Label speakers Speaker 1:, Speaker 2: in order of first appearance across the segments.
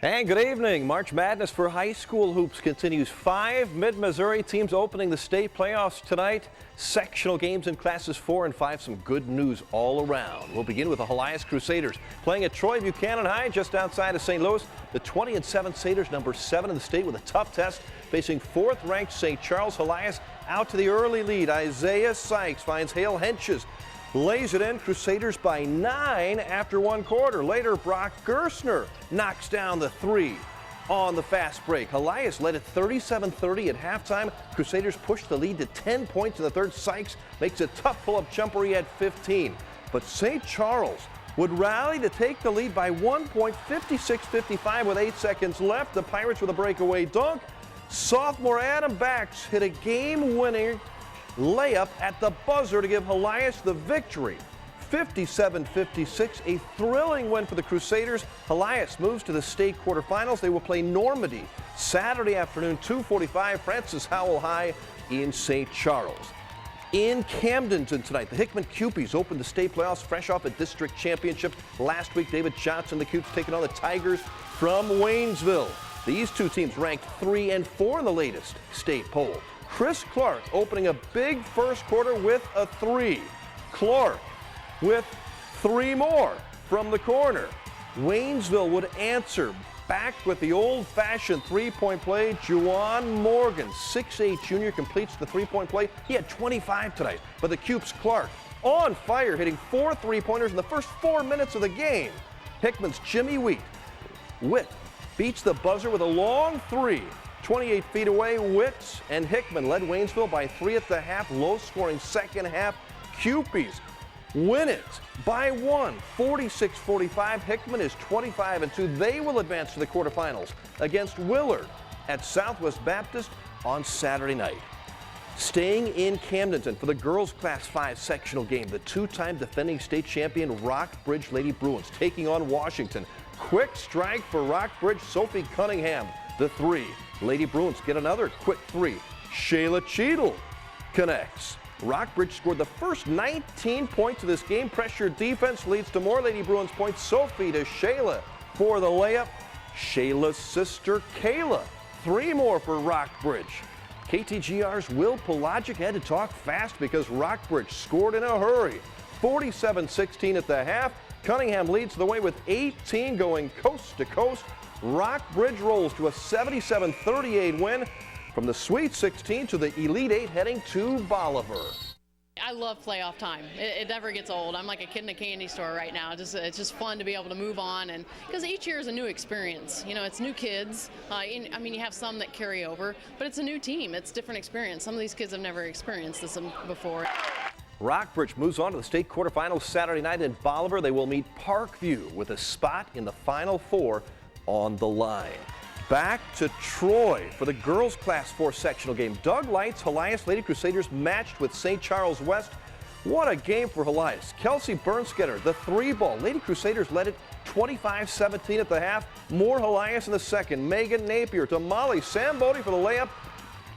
Speaker 1: And good evening. March Madness for high school hoops continues. 5 mid-Missouri teams opening the state playoffs tonight. Sectional games in classes 4 and 5. Some good news all around. We'll begin with the Helias Crusaders playing at Troy Buchanan High just outside of St. Louis. The 20-7 Satyrs, number 7 in the state with a tough test, facing 4th-ranked St. Charles. Helias out to the early lead. Isaiah Sykes finds Hale Henches. Lays it in. Crusaders by 9 after 1 quarter. Later, Brock Gersner knocks down the 3 on the fast break. Helias led at 37-30 at halftime. Crusaders pushed the lead to 10 points in the third. Sykes makes a tough pull-up jumper. He had 15. But St. Charles would rally to take the lead by 1 point, 56-55 with 8 seconds left. The Pirates with a breakaway dunk. Sophomore Adam Bax hit a game-winning layup at the buzzer to give Helias the victory. 57-56, a thrilling win for the Crusaders. Helias moves to the state quarterfinals. They will play Normandy Saturday afternoon, 2:45, Francis Howell High in St. Charles. In Camdenton tonight, the Hickman Cupies opened the state playoffs fresh off a district championship last week. David Johnson, the Cupes, taking on the Tigers from Waynesville. These two teams ranked 3 and 4 in the latest state poll. Chris Clark opening a big first quarter with a 3. Clark with 3 more from the corner. Waynesville would answer back with the old-fashioned three-point play. Juwan Morgan, 6'8" junior, completes the three-point play. He had 25 tonight. But the Cupes, Clark on fire, hitting 4 three-pointers in the first 4 minutes of the game. Hickman's Jimmy Witt beats the buzzer with a long 3. 28 feet away, Witts and Hickman led Waynesville by 3 at the half. Low-scoring second half. Cupies win it by 1, 46-45. Hickman is 25-2. They will advance to the quarterfinals against Willard at Southwest Baptist on Saturday night. Staying in Camdenton for the girls' Class 5 sectional game, the 2-time defending state champion Rockbridge Lady Bruins taking on Washington. Quick strike for Rockbridge. Sophie Cunningham, the 3. Lady Bruins get another quick 3. Shayla Cheadle connects. Rockbridge scored the first 19 points of this game. Pressure defense leads to more Lady Bruins points. Sophie to Shayla for the layup. Shayla's sister Kayla, 3 more for Rockbridge. KTGR's Will Pelagic had to talk fast because Rockbridge scored in a hurry. 47-16 at the half. Cunningham leads the way with 18 going coast to coast. Rockbridge rolls to a 77-38 win from the Sweet 16 to the Elite 8 heading to Bolivar.
Speaker 2: I love playoff time. It never gets old. I'm like a kid in a candy store right now. It's just fun to be able to move on, and because each year is a new experience. You know, it's new kids. I mean, you have some that carry over, but it's a new team. It's a different experience. Some of these kids have never experienced this before.
Speaker 1: Rockbridge moves on to the state quarterfinals Saturday night in Bolivar. They will meet Parkview with a spot in the Final Four on the line. Back to Troy for the girls' Class 4 sectional game. Doug Light's Helias Lady Crusaders matched with St. Charles West. What a game for Helias. Kelsey Bernstetter, the 3-ball. Lady Crusaders led it 25-17 at the half. More Helias in the second. Megan Napier to Molly Sambodi for the layup.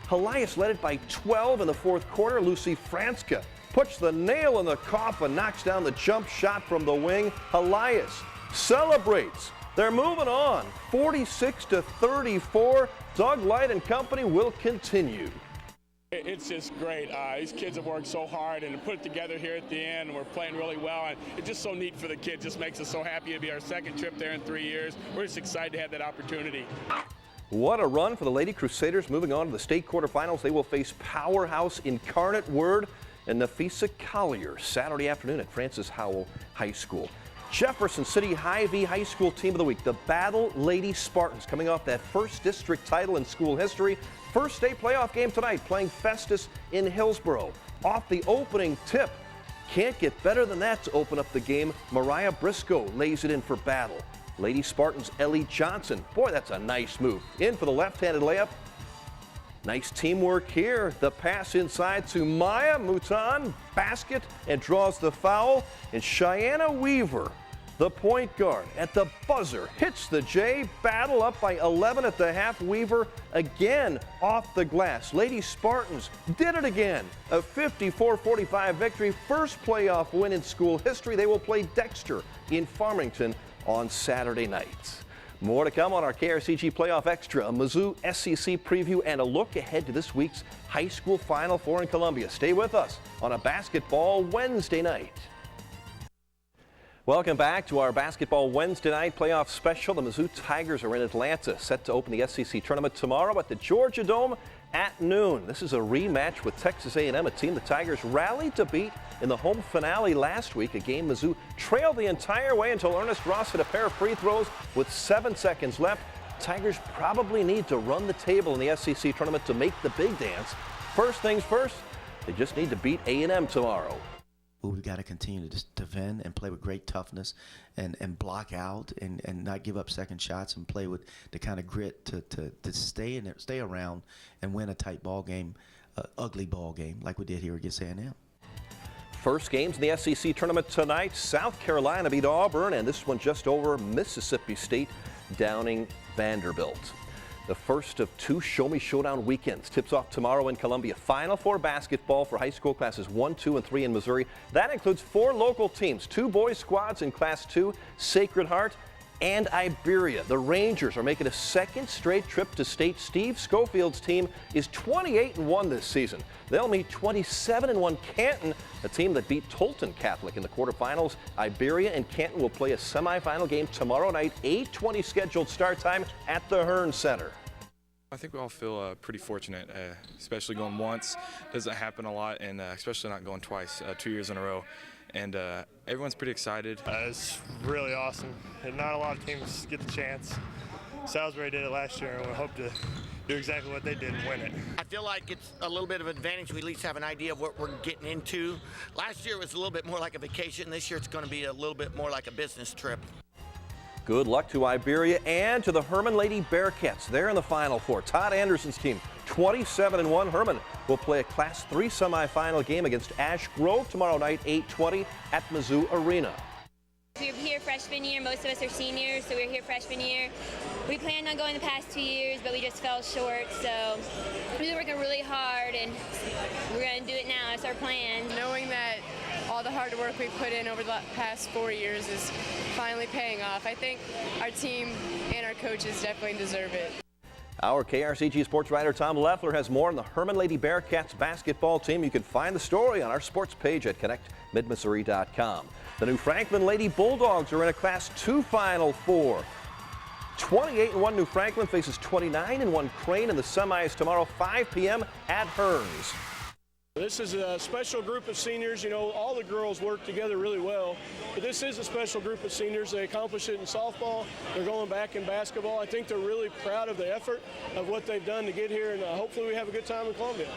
Speaker 1: Helias led it by 12 in the fourth quarter. Lucy Franska puts the nail in the coffin, knocks down the jump shot from the wing. Helias celebrates. They're moving on, 46-34. Doug Light and company will continue.
Speaker 3: It's just great. These kids have worked so hard and put it together here at the end. We're playing really well, and it's just so neat for the kids. Just makes us so happy to be our second trip there in 3 years. We're just excited to have that opportunity.
Speaker 1: What a run for the Lady Crusaders. Moving on to the state quarterfinals, they will face powerhouse Incarnate Word and Nafisa Collier Saturday afternoon at Francis Howell High School. Jefferson City Hy-Vee High School Team of the Week, the Battle Lady Spartans, coming off that first district title in school history. First state playoff game tonight, playing Festus in Hillsboro. Off the opening tip, can't get better than that to open up the game. Mariah Briscoe lays it in for Battle. Lady Spartans Ellie Johnson, boy, that's a nice move. In for the left-handed layup. Nice teamwork here. The pass inside to Maya Mouton, basket, and draws the foul. And Cheyenne Weaver, the point guard, at the buzzer, hits the J. Battle up by 11 at the half. Weaver again off the glass. Lady Spartans did it again. A 54-45 victory. First playoff win in school history. They will play Dexter in Farmington on Saturday night. More to come on our KRCG Playoff Extra, a Mizzou SEC preview, and a look ahead to this week's high school Final Four in Columbia. Stay with us on a Basketball Wednesday night. Welcome back to our Basketball Wednesday night playoff special. The Mizzou Tigers are in Atlanta, set to open the SEC tournament tomorrow at the Georgia Dome at noon. This is a rematch with Texas A&M, a team the Tigers rallied to beat in the home finale last week, a game Mizzou trailed the entire way until Ernest Ross hit a pair of free throws with 7 seconds left. Tigers probably need to run the table in the SEC tournament to make the big dance. First things first, they just need to beat A&M tomorrow.
Speaker 4: We've got to continue to defend and play with great toughness and block out and not give up second shots and play with the kind of grit to stay in there, stay around and win a tight ball game, ugly ball game like we did here against A&M.
Speaker 1: First games in the SEC tournament tonight. South Carolina beat Auburn, and this one just over Mississippi State downing Vanderbilt. The first of two Show Me Showdown weekends tips off tomorrow in Columbia. Final Four basketball for high school classes 1, 2, and 3 in Missouri. That includes 4 local teams, 2 boys squads in Class 2, Sacred Heart and Iberia. The Rangers are making a second straight trip to state. Steve Schofield's team is 28-1 this season. They'll meet 27-1 Canton, a team that beat Tolton Catholic in the quarterfinals. Iberia and Canton will play a semifinal game tomorrow night, 8:20 scheduled start time at the Hearn Center.
Speaker 5: I think we all feel pretty fortunate, especially going once. Doesn't happen a lot, and especially not going twice, 2 years in a row. And everyone's pretty excited.
Speaker 6: It's really awesome, and not a lot of teams get the chance. Salisbury did it last year, and we hope to do exactly what they did and win it.
Speaker 7: I feel like it's a little bit of an advantage. We at least have an idea of what we're getting into. Last year was a little bit more like a vacation. This year it's going to be a little bit more like a business trip.
Speaker 1: Good luck to Iberia and to the Herman Lady Bearcats. They're in the Final Four. Todd Anderson's team, 27-1. Herman will play a Class 3 semifinal game against Ash Grove tomorrow night, 8:20 at Mizzou Arena.
Speaker 8: We're here freshman year. Most of us are seniors, so we're here freshman year. We planned on going the past 2 years, but we just fell short. So we've been working really hard, and we're going to do it now. It's our plan.
Speaker 9: Knowing that all the hard work we've put in over the past 4 years is finally paying off. I think our team and our coaches definitely deserve it.
Speaker 1: Our KRCG sports writer Tom Leffler has more on the Herman Lady Bearcats basketball team. You can find the story on our sports page at connectmidmissouri.com. The New Franklin Lady Bulldogs are in a Class 2 Final Four. 28-1 New Franklin faces 29-1 Crane in the semis tomorrow, 5 p.m. at Hearns.
Speaker 10: This is a special group of seniors. You know, all the girls work together really well, but this is a special group of seniors. They accomplished it in softball. They're going back in basketball. I think they're really proud of the effort of what they've done to get here, and hopefully we have a good time in Columbia.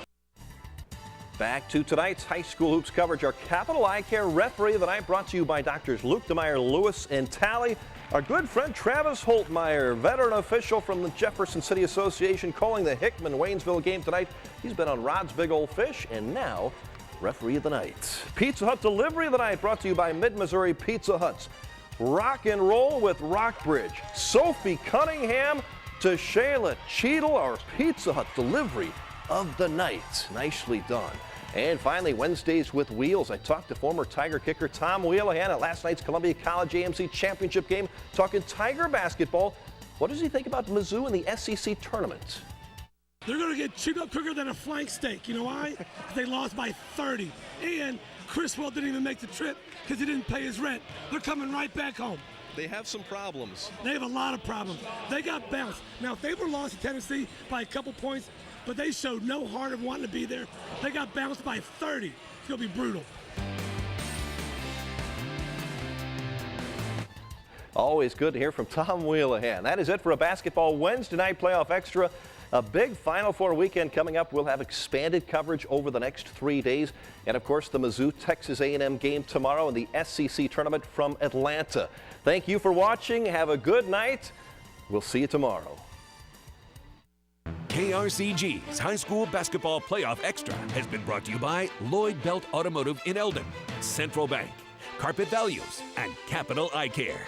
Speaker 1: Back to tonight's high school hoops coverage. Our Capital Eye Care referee of the night brought to you by Doctors Luke DeMeyer, Lewis, and Talley. Our good friend Travis Holtmeyer, veteran official from the Jefferson City Association, calling the Hickman-Waynesville game tonight. He's been on Rod's Big Old Fish and now referee of the night. Pizza Hut delivery of the night brought to you by Mid-Missouri Pizza Huts. Rock and roll with Rockbridge. Sophie Cunningham to Shayla Cheadle, our Pizza Hut delivery of the night. Nicely done. And finally, Wednesdays with Wheels. I talked to former Tiger kicker Tom Wheelahan at last night's Columbia College AMC Championship game, talking Tiger basketball. What does he think about Mizzou in the SEC tournament?
Speaker 11: They're going to get chewed up quicker than a flank steak. You know why? They lost by 30. And Criswell didn't even make the trip because he didn't pay his rent. They're coming right back home.
Speaker 12: They have some problems.
Speaker 11: They have a lot of problems. They got bounced. Now, if they were lost to Tennessee by a couple points, but they showed no heart of wanting to be there, they got bounced by 30. It's going to be brutal.
Speaker 1: Always good to hear from Tom Wheelahan. That is it for a Basketball Wednesday night playoff extra. A big Final Four weekend coming up. We'll have expanded coverage over the next 3 days. And, of course, the Mizzou-Texas A&M game tomorrow in the SEC tournament from Atlanta. Thank you for watching. Have a good night. We'll see you tomorrow.
Speaker 13: KRCG's High School Basketball Playoff Extra has been brought to you by Lloyd Belt Automotive in Eldon, Central Bank, Carpet Values, and Capital Eye Care.